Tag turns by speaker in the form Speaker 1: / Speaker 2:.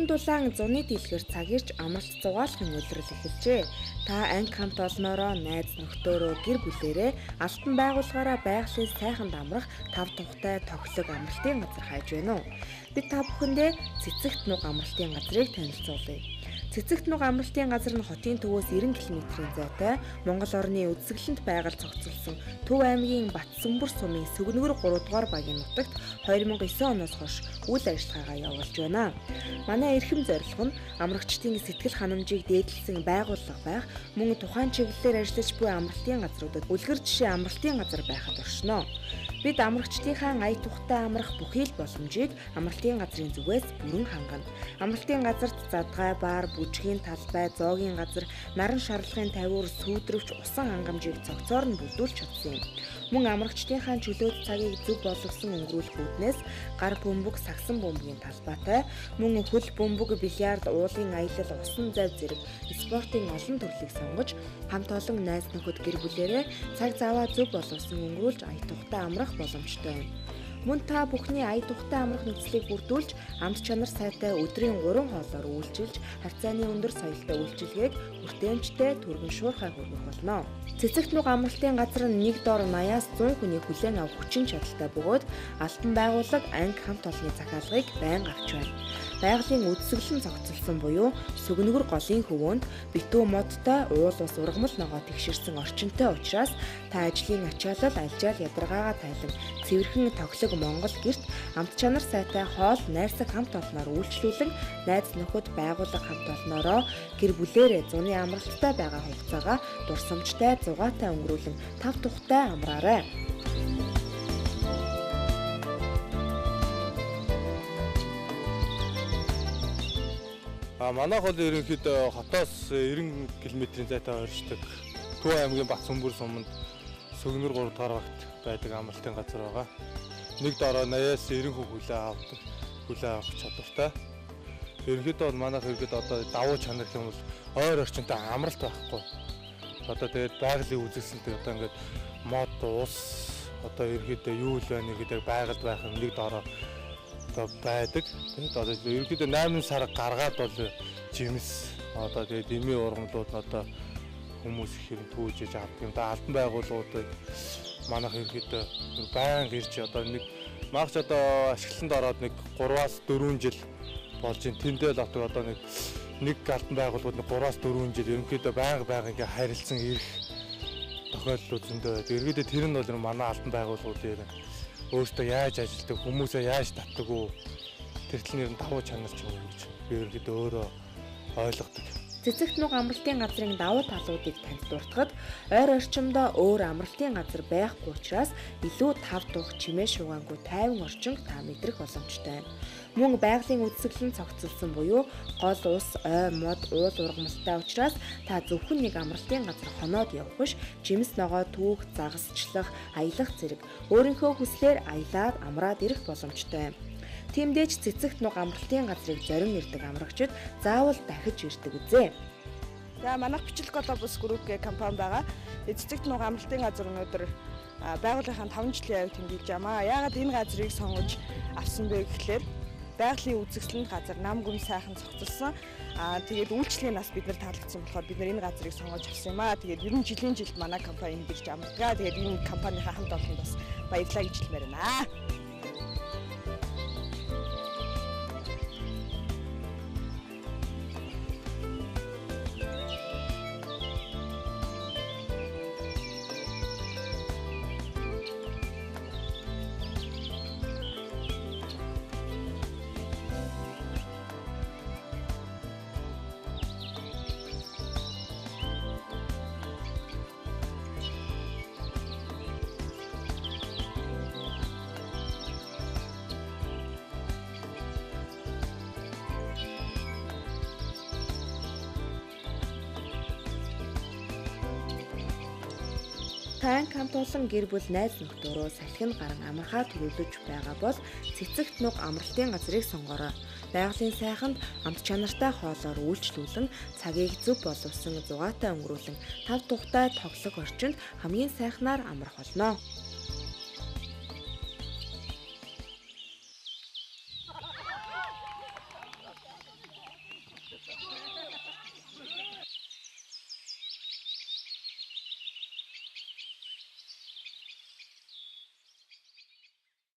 Speaker 1: дулаан зуны дийлгэр цагирч амралт зугаалгын улирал эхэлжээ. Та анги хамт олноороо найз нөхдөөрөө гэр бүлээрээ алтан байгууллагаараа байгалийн сайханд амрах тав тухтай тоглог амралтын газар хайж байна уу? Бид та бүхэндээ Цэцэгт нуг амралтын газрыг танилцуулъя. Цэцэгт нуг амралтын газар нь хотын төвөөс 90 км-ийн зайтай Монгол орны үзэсгэлэнт байгальд цогцолсон Төв аймгийн Батсүмбэр сумын Сөгнөгөр 3 дугаар багийн нутагт 2009 оноос хойш үйл ажиллагаагаа явуулж байна. Манай эрхэм зорилго нь амрагчдын сэтгэл ханамжийг дээдлсэн байгууллага байх, мөн тухайн чиглэлээр ажиллаж буй амралтын газруудад үлгэр жишээ амралтын газар байхад оршино. Бид амрагчдынхаа ая тухтай амрах бүхий л боломжийг амралтын газрын зүгээс бүрэн хангана. Амралтын газарт задгай, баар, бүжгийн талбай, зоогийн газар, наран шарлагын тавиур, сүйдрөвч, усан хангамжийг цогцоор нь бүрдүүлж чадсан юм. Мөн амрагчдынхаа чөлөөт цагийг зөв болгосон өнгөрүүлэх үүднээс гар бөмбөг, сагсан бөмбөгийн талбайтай, мөн хөл бөмбөг, бильярд, уулын аялал, усан завь зэрэг спортын олон төрлийг сонгож, хамт олон найз нөхөд гэр бүлээрээ цаг заваа зөв болгосон өнгөрүүлж ая тухтай амрах боломжтой байна. Мөн та бүхний ая тухтай амрах нөхцөлийг бүрдүүлж, амт чанар сайтай өдрийн 3 хоолоор үйлчилж, хавцааны өндөр соёлтой үйлчилгээг хүртээмжтэй түргэн шуурхай хүргэх болно. Цэцэгт нуг амралтын газар нь 1 доор 80-аас 100 хүний хүлээн авах хүчин чадалтай бөгөөд алтан байгууллага анги хамт олонны захиалгыг байнга авч байна. Байгалийн үзэсгэлэн цогцолсон буюу Сөгнөгөр голын хөвөөнд битүү модтой уул ус ургамал ногоо тэгшэрсэн орчинтой учраас та ажлын ачаалал альжаал ядаргаагаа тайлан цэвэрхэн тоглог Монгол гэрт амт чанар сайтай хоол найрсаг хамт олноор үйлчлүүлэн найз нөхөд байгууллага хамт олноороо гэр бүлээрээ зуны амралттай байгаа хугацаагаа дурсамжтай зугаатай өнгөрүүлэн тав тухтай амраарай.
Speaker 2: Манайх бол ерөнхийдөө хотоос 90 км-ийн зайтай ойршдог Төв аймгийн Батсүмбэр суманд Сөгнөр 3 дугаар багт байдаг амралтын газар байгаа. 1 дороо 80-аас 90 хүн хүлээн авах чадвартай. Ерөнхийдөө бол манайх одоо давуу чанар гэх юм бол ойр орчинтой амралт байхгүй. Одоо тэгээд байгалийн үзэсгэлэнтэй одоо ингээд мод, ус одоо ерөнхийдөө юу л байна гэдэг байгальд байх юм 1 дороо байдаг. Тэгээд одоо ерөнхийдөө 8 сар гаргаад бол жимс одоо тэгээд эмийн ургамлууд нь одоо хүмүүс их хэрэг түүжиж авдаг юм. Алтан байгууллагуудыг манайх ерөнхийдөө байнга ирж одоо нэг магч одоо ашиглалтанд ороод нэг 3-аас 4 жил болж ин тэндэл одоо нэг алтан байгууллагууд 3-аас 4 жил ерөнхийдөө байнга ингээ харилцсан ирэх тохиолдлууд зөндөө байдаг. Ерөнхийдөө тэр нь бол манай алтан байгууллагуудын өөртөө яаж ажилтдаг, хүмүүсээ яаж татдаг уу, тэр талын давуу чанар ч юм уу гэж би ерөнхийдөө өөрөө ойлгодог.
Speaker 1: Цэцэгт нуг амралтын газрын давуу талуудыг танд дуртахад ойр орчимдоо өөр амралтын газар байхгүй учраас илүү тав тух чимээ шугаангүй тайван орчинг та мэдрэх боломжтой байна. Мөн байгалийн үзэсгэлэн цогцолсон буюу гол ус, ой, мод, уул ургамалтай учраас та зөвхөн нэг амралтын газар хоноод явах биш, жимс ногоо түүх, загасчлах, аялах зэрэг өөрийнхөө хүслээр аялаад амраад ирэх боломжтой юм. Тиймдээч Цэцэгт нуг амралтын газрыг зорин ирдэг амрагчид заавал дахиж ирдэг үзье.
Speaker 3: За манайх Бичлэг Глобус Групп гэх компани байгаа. Цэцэгт нуг амралтын газар өнөөдөр байгууллагын 5 жилийн явц тэмдэглэж байна. Яагаад энэ газрыг сонгож авсан бэ гэхлээр байгалийн үзэсгэлэнт газар нам гүн сайхан цогцолсон. Тэгээд үйлчлэгийн нас бид нар таалагдсан болохоор бид нар энэ газрыг сонгож авсан юм аа. Тэгээд ер нь жилийн жилд манай компани энд ирж амардаг. Тэгээд энэ компанийн хамт олонд бас баярлалаа гэж хэлмээр байна.
Speaker 1: Та хамт олон гэр бүл найз нөхдөөрөө салхинд гарan амархаа төрүүлж байгаа бол Цэцэгт нуг амралтын газрыг сонгоорой. Байгалийн сайханд амт чанартай хоолоор үйлчлүүлэн цагийг зөв боловсон зугаатай өнгөрүүлэн тав тухтай тоглох орчинд хамгийн сайхнаар амрах болно.